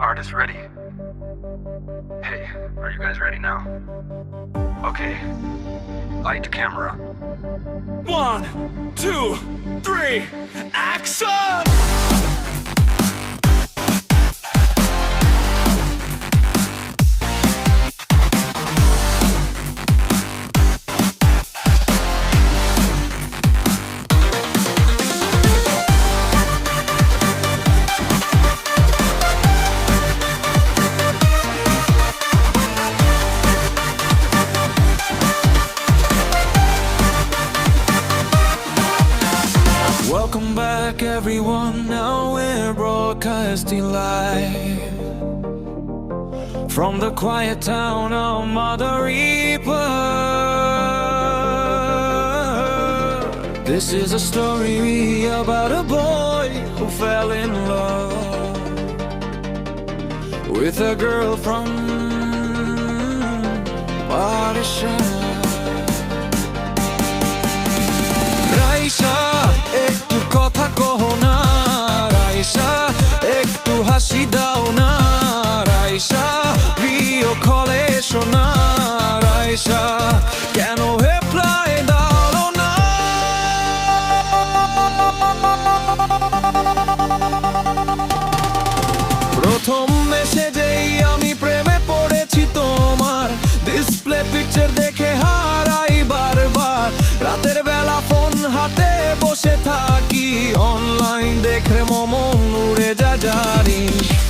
Artist ready? Hey, are you guys ready now? Okay. Light camera. 1, 2, 3, action! Welcome back everyone, now we're broadcasting live from the quiet town of Mother Reaper. This is a story about a boy who fell in love with a girl from Mauritius. Raisha, ektu kotha koho na Raisha, ektu hashi dao na Raisha, video call esho na Raisha, keno reply dalo na Prothom message-ei ami preme porechi tomar Display picture dekhe harai barbar Rater bela phone হাতে বসে থাকি online দেখে মন উড়ে যায় জানি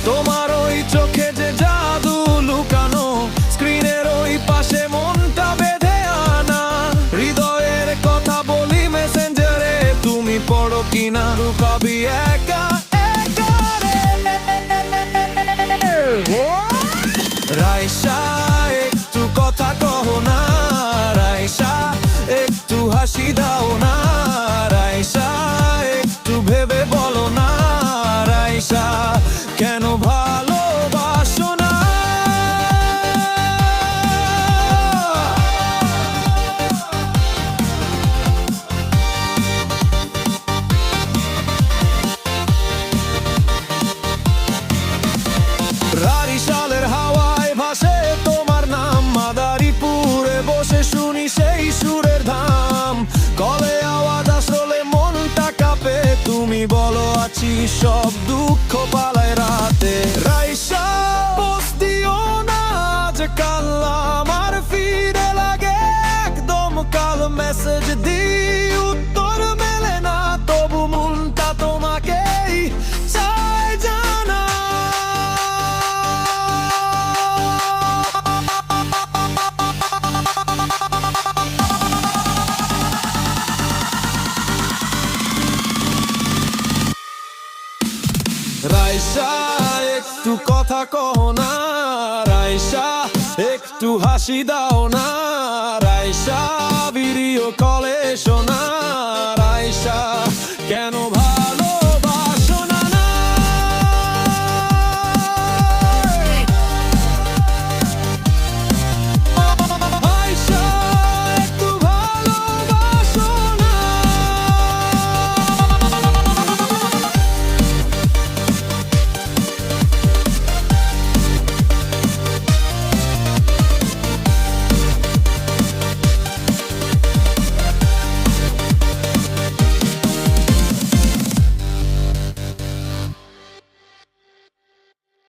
তোমার ওই চোখে যে জাদু লুকানো স্ক্রিনের ওই পাশে মনটা বেঁধে আনা হৃদয়ের কথা বলি মেসেঞ্জারে তুমি পড়ো কিনা লুকাবি একা একা রে রাইসা একটু কথা কহো না রাইসা একটু হাসি দাও না রাইসা একটু ভেবে বলো না রাইসা কেন ভালোবাসো না রারিশালের হাওয়ায় ভাসে তোমার নাম মাদারীপুরে বসে শুনি সেই সুরের ধাম কলে আওয়াজ আসলে মনটা কাঁপে তুমি বলো আছি সব দুঃখ পালায় রাতে রাইসা পোস্ট দিও না আজকাল আমার ফিরে লাগে একদম কাল মেসেজ দিই উত্তর মেলে না তবু মনটা তোমাকেই চায় জানা রাইসা একটু কথা কহো না রাইসা একটু হাসি দাও না রাইসা ভিডিও